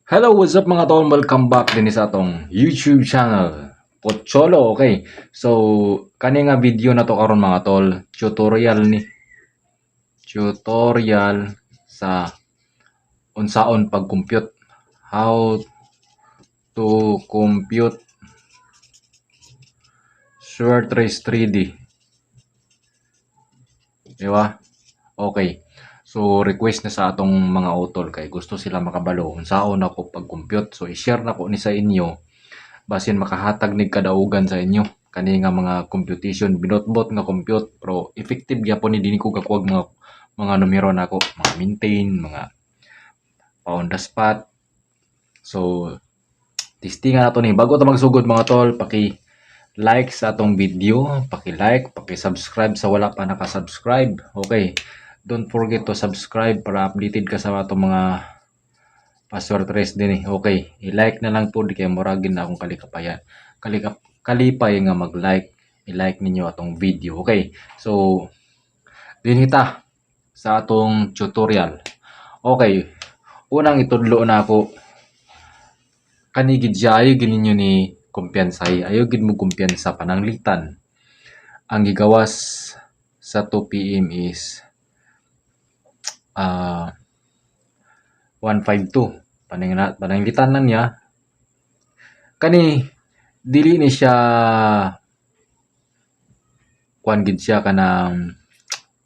Hello, what's up mga tol? Welcome back din sa atong YouTube channel. Pocholo, okay. So, kani nga video na to karon mga tol, tutorial sa unsaon pag-compute. How to compute short trace 3D. Di ba? Okay. So, request na sa atong mga utol kay gusto sila makabalo unsaon ako pag-compute. So, i-share na ko ni sa inyo basin makahatag nig kadaugan sa inyo kani nga mga computation binotbot nga compute pero effective gyapon ni dinhi ko gakuwag mga numero nako, mga maintain, mga on the spot. So testingan nato ni bago ta magsugod mga tol, like sa atong video, paki-like, paki-subscribe sa wala pa naka-subscribe. Okay, don't forget to subscribe para updated ka sa atong mga password trace din Okay, i-like na lang po di kay muragin na akong kalikapayan. Kalipay nga mag-like, i-like ninyo atong video. Okay, so dinita sa atong tutorial. Okay, unang itudlo na ako kanigid siya ayo gininyo ni kumpiyansay, ayo gid mo kumpiyansa pananglitan. Ang gigawas sa 2 PM is 152 pananglitan na niya kani dili ni siya kuan gid siya kanang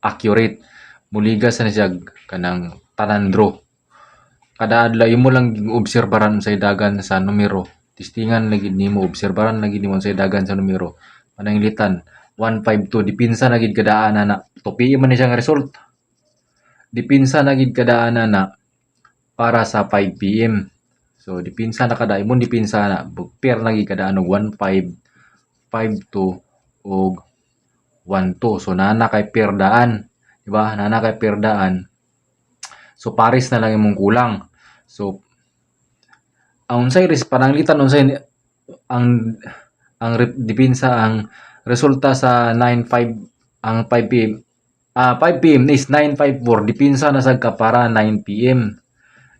accurate, muligas na siya kanang tanan draw. Kada adlaw imo lang obserbaran sa dagan sa numero, testingan lagi nimo, obserbaran lagi nimo sa dagan sa numero, pananglitan 152 dipinsa na gid kadaan na tupi man ni siya nga result, dipinsa na gid kadaan na para sa 5 PM. So dipinsa na kada imong dipinsa na pair lagi kadaan og 15, 52 og 12. So nana kay pair daan, di ba? Nana kay pair daan. So pares na lang imong kulang. So ang unsay pananglitan unsay ang dipinsa ang resulta sa 95 ang 5 PM 5 PM is 954 dipinsa na sad ka para 9 PM.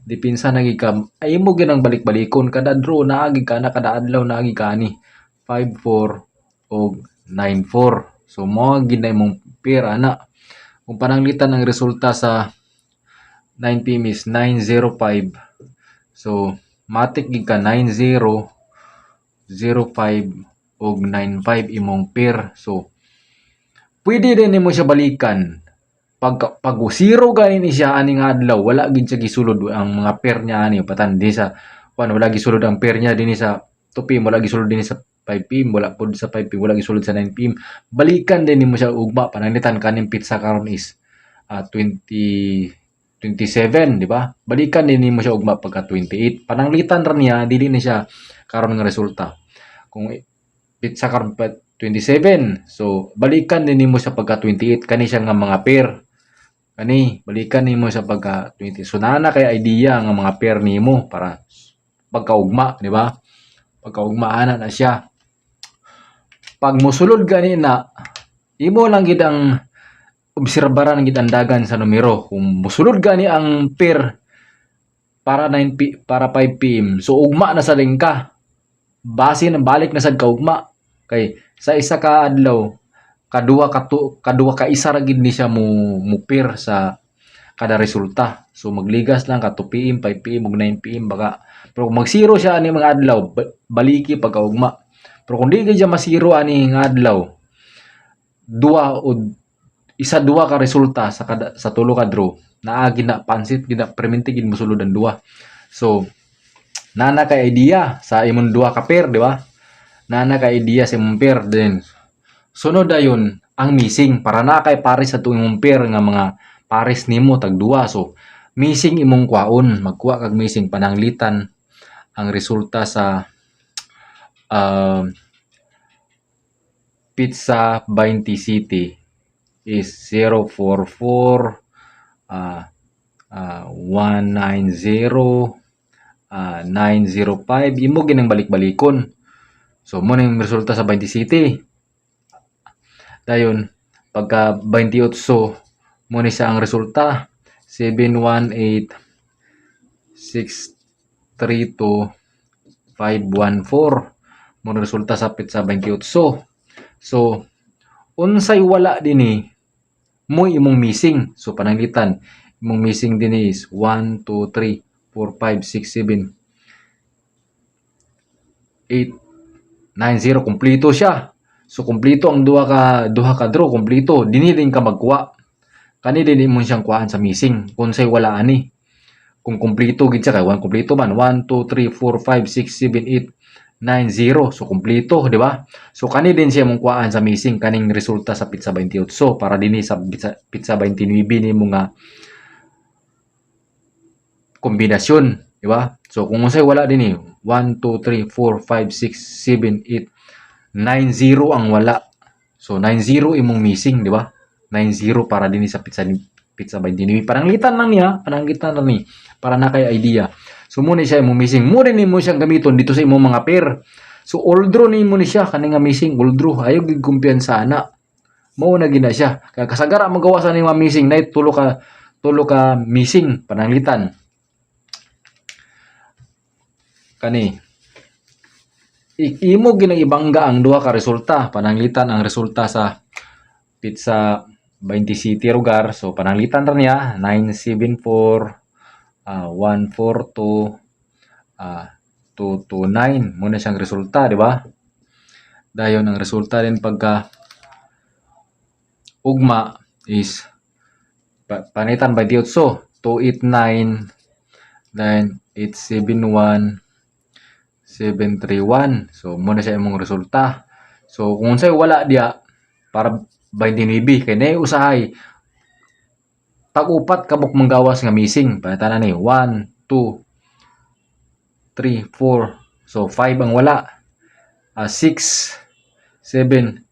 Dipinsa na gid ka ay mo ginang balik-balikon kada draw naagi ka na kada adlaw naagi ka ni 54 og 94. So mo gid na imong pair ana. Kung pananglitan ang resulta sa 9 PM is 905. So matik gid ka 90, 05 og 95 imong pair. So pwede din nimo siya balikan. Pag zero gani siya aning adlaw, wala gid siya gisulod ang mga pair niya ani patandi sa wala gisulod ang pair niya dinhi sa 2 PM, wala gisulod dinhi sa 5 PM, wala pod sa 5 PM, wala gisulod sa 9 PM. Balikan din nimo siya ugma pananglitan kaning pizza karon is 27, di ba? Balikan din nimo siya ugma pagka 28. Pananglitan ra niya dili ni siya karon nga resulta. Kung pizza karon 27, so balikan din nimo sa pagka 28 kani siya nga mga pair. Kani balikan nimo sa pagka 20. So naa kay idea nga mga pair nimo para pagkaugma, di ba? Pagkaugmaan na siya. Pag mosulod gani na imo lang gid ang obserbaran gid ang dagan sa numero. Kung mosulod gani ang pair para 5 PM, so ugma na sa lingka. Base na balik na sad ka ugma. Kay sa isa ka adlaw kadua ka isa ra gid ni siya mo pair sa kada resulta. So magligas lang ka 2 PM, 5 PM ug 9 PM baka. Pero kung mag-zero siya ani mga adlaw, baliki pagkaugma. Pero kung di gid siya masiro ani nga adlaw, duwa ka resulta sa tulo ka draw, naa gid na pansit gid na permente gid mosulod ang duwa. So nana kay idea sa imong duwa ka pair, di ba? Nana kay idea sa imong pair din. Sunod dayon ang missing para na kay pares sa imong pair nga mga pares nimo tag duwa. So missing imong kwaon, magkuha kag missing pananglitan ang resulta sa Pizza 20 City is 044 190 905. Imo ginang balik-balikon. So mo ning resulta sa 20 City. Dayon pagka 28 mo ni sa ang resulta 718 32514 mo resulta sa pitsa 28. So unsay wala dinhi mo imong missing. So pananglitan imong missing dinhi is 1 2 3 4 5 6 7 8 9 0 kumpleto siya. So kumpleto ang duha ka draw, kumpleto. Dinhi din ka magkuha. Kani din imong siyang kuhaan sa missing kung say wala ani. Kung kumpleto gid siya kay kumpleto man 1 2 3 4 5 6 7 8 9 0. So kumpleto, di ba? So kani din siya mong kuhaan sa missing kaning resulta sa pitsa 28. So para dinhi sa pitsa 29 nimo nga kombinasyon, di ba? So kung unsay wala dinhi 1 2 3 4 5 6 7 8 9 0 ang wala. So 9 0 imong missing, di ba? 9 0 para dinhi sa pitsa 29. Pananglitan lang niya, pananglitan lang ni para na kay idea. So muna siya imong missing. Muna nimo siyang gamiton dito sa imong mga pair. So all draw nimo ni siya kani nga missing, all draw. Ayaw gid kumpiyansa ana. Mao na gina siya. Kaya kasagara magawa sa nimo missing night tulo ka missing pananglitan. Kani imo ginang ibangga ang duha ka resulta. Pananglitan ang resulta sa pitsa 20 City Rugar. So pananglitan ra niya 974 142 229 muna siyang resulta, di ba? Dayon ang resulta din pagka ugma is panitan 28 289 then 871 731. So muna siya imong resulta. So kung say wala diya para 29 kay nay usahay tag-upat kabuk manggawas nga missing. Panitanan ni 1 2 3 4. So 5 ang wala. 6 7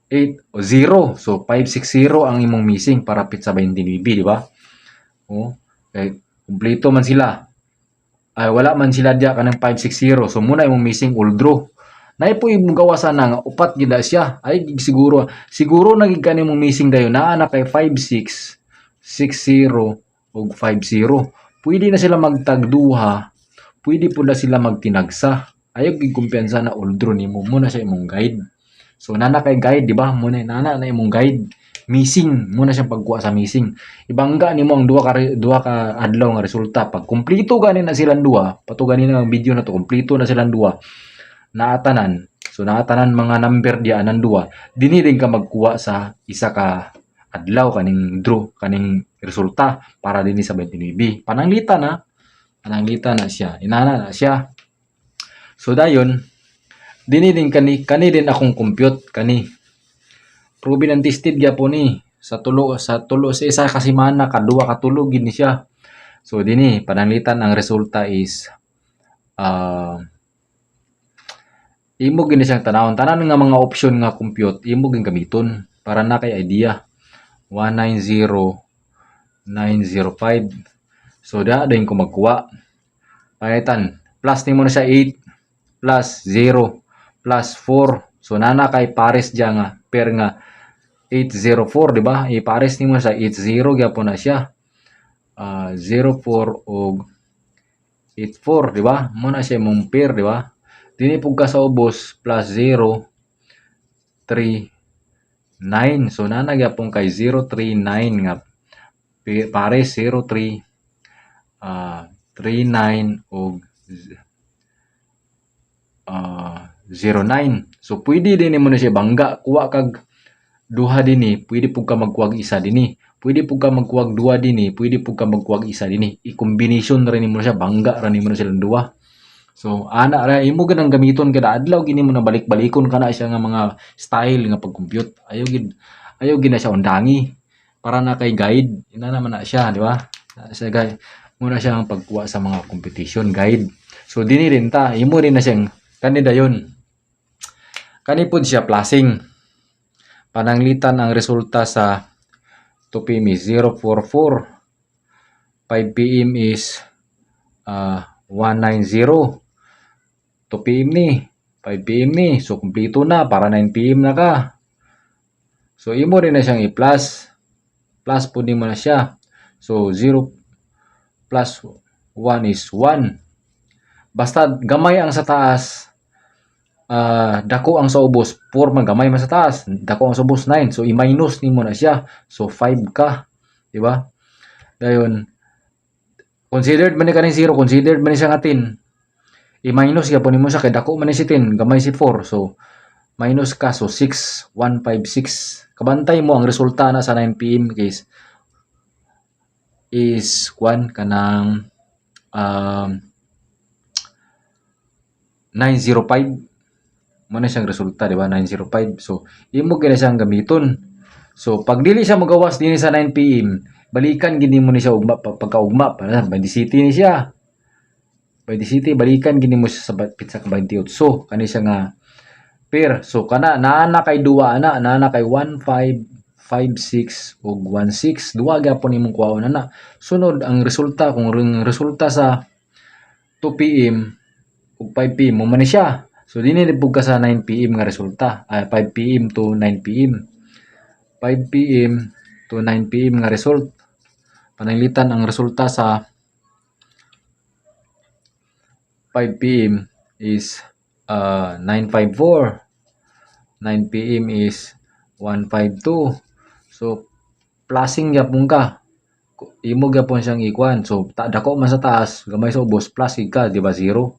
8 o 0. So 560 ang imong missing para pitsa 29, di ba? Oh, kay kumpleto man sila. Ay wala man sila diya kanang 560. So muna imong missing all draw. Nay po imong gawasan na nga upat gid siya. Ay siguro nagig kani mong missing dayon naa na kay 56 60 ug 50. Pwede na sila magtagduha. Pwede po na sila magtinagsa. Ayaw gid kumpiyansa na all draw nimo muna sa imong guide. So nana kay guide, di ba? Muna nana na imong guide. Missing muna siyang pagkuha sa missing. Ibangga nimo ang duha ka adlaw nga resulta. Pag kumpleto gani na silang duha, patugan nila ang video na to, kumpleto na silang duha. Naatanan. So naatanan mga number diya anang duha. Dinhi din ka magkuha sa isa ka adlaw kaning draw kaning resulta para dinhi sa 29. Pananglitan na siya. Inana na siya. So dayon dinhi din kani din akong compute kani. Proven and tested gyapon ni sa tulo sa isa ka semana kaduha ka tulo gid ni siya. So dinhi pananglitan ang resulta is imo gini siyang tanawon tanan nga mga option nga compute imo gin gamiton para na kay idea. 190905. So dayon ko magkuha. Palitan plus nimo na siya 8 plus 0 plus 4. So nana kay pares diya nga pair nga 804, di ba? Ipares nimo sa 80 gyapon na siya. 04 og 84, di ba? Mo na siya mong pair, di ba? Dini pug ka sa ubos plus 0 3 9. So nana gyapon kay 039 nga pares 03 39 og 09. So pwede din mo na siya bangga kuha kag duha dinhi, pwede pug ka magkuwag isa dinhi. Pwede pug ka magkuwag duha dinhi, pwede pug ka magkuwag isa dinhi. I-combination ra nimo siya, bangga ra nimo silang duha. So ana ra imo ganang gamiton kada adlaw gini mo na balik-balikon kana siya nga mga style nga pag-compute. Ayaw gid na siya undangi para na kay guide. Ina naman na siya, di ba? Sa guide muna siya ang pagkuha sa mga competition guide. So dinhi rin ta, imo rin na siyang kani dayon. Kani pud siya plusing. Pananglitan ang resulta sa 2 PM is 044. 5 PM is 190. 2 PM ni, 5 PM ni. So kumpleto na para 9 PM na ka. So imo rin na siyang i-plus. Plus po din mo na siya. So 0 plus 1 is 1. Basta gamay ang sa taas, dako ang sa ubos, 4 man gamay man sa taas, dako ang sa ubos 9. So i-minus nimo na siya. So 5 ka, di ba? Dayon, considered man ni kaning 0, considered man ni siya nga 10. I-minus gyapon nimo siya kay dako man ni si 10, gamay si 4. So minus ka, so 6, 1, 5, 6. Kabantay mo ang resulta na sa 9 PM case is 1 kanang 905. Mo na siyang resulta, di ba? 905. So imo gina siyang gamiton. So pag dili siya magawas dinhi sa 9 PM, balikan gini mo ni siya ugma pagkaugma para by the city ni siya. By the city balikan gini mo siya sa pizza ka 28. So kani siya nga pair. So kana naa na kay duwa naa na kay 1556 ug 16. Duwa gyapon imong kuhaon na. Sunod ang resulta kung resulta sa 2 PM ug 5 PM mo man ni siya. So dinhi nipug ka sa 9 PM nga resulta. 5 PM to 9 PM. 5 PM to 9 PM nga result. Pananglitan ang resulta sa 5 PM is 954. 9 PM is 152. So plusing gyapon ka. Imo gyapon siyang ikuan. So dako man sa taas, gamay sa ubos, plus ka, di ba 0?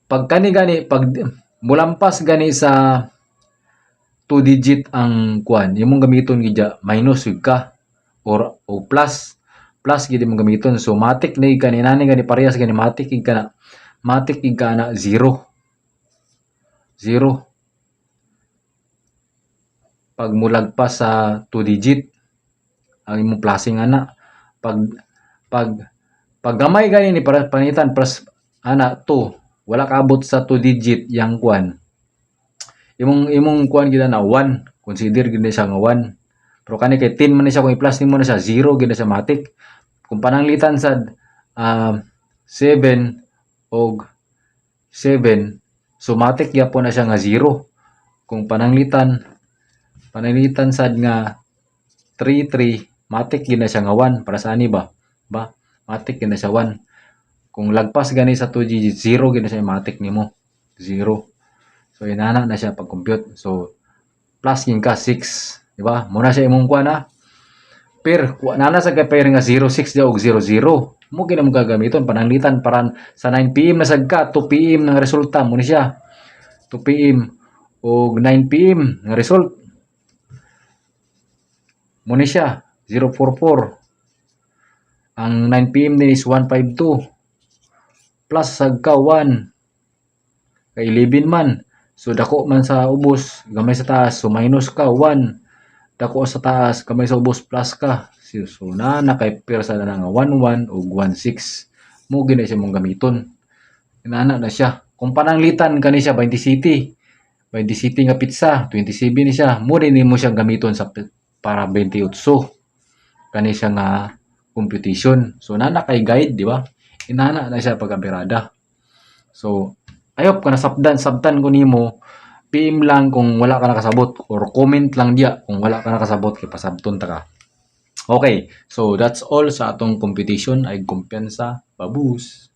Pag kani gani, pag mulampas gani sa 2 digit ang kuan, imong gamiton gidya minus ka or o plus gid imong gamiton. So matik na gid kani nani gani parehas gani matik gid kana 0. 0 pag mulagpas sa 2 digit ang imong plusing ana. Pag gamay gani ni para panitan plus ana 2, wala kaabot sa 2 digit yang kuan. Imong kuan gid na 1, consider gid siya nga 1. Pero kani kay 10 man ni siya kung i-plus nimo na siya 0 gid na siya matik. Kung pananglitan sa 7 og 7, so matik gyapon na siya nga 0. Kung pananglitan sad nga 3 matik gid na siya nga 1 para sa ani ba? Matik gid na siya 1. Kung lagpas gani sa 2 digit 0 gid na siya matik nimo. 0. So inana na siya pag-compute. So plus king ka 6, di ba? Muna siya imong kuan na. Pair, nana sa pair nga 06 daw og 00. Mo gid mo gagamiton pananglitan para sa 9 PM na sad ka, 2 PM ng resulta mo ni siya. 2 PM og 9 PM nga result. Mo ni siya 044. Ang 9 PM din is 152. Plus sad ka 1 kay 11 man. So dako man sa ubos, gamay sa taas, so minus ka 1. Dako sa taas, gamay sa ubos, plus ka. So na kay pirsa na nga 11 ug 16. Mo gina siya mong gamiton. Inana na siya. Kung pananglitan kani siya 20 city. 20 city nga pizza, 27 ni siya. Mo din mo siya gamiton sa para 28. Kani siya nga computation. So nana kay guide, di ba? Inana na siya pag-aberada. So ayop ka na sabtan ko nimo. PM lang kung wala ka nakasabot or comment lang diya kung wala ka nakasabot kay pasabton ta ka. Okay, so that's all sa atong competition ay kumpiyansa. Babus.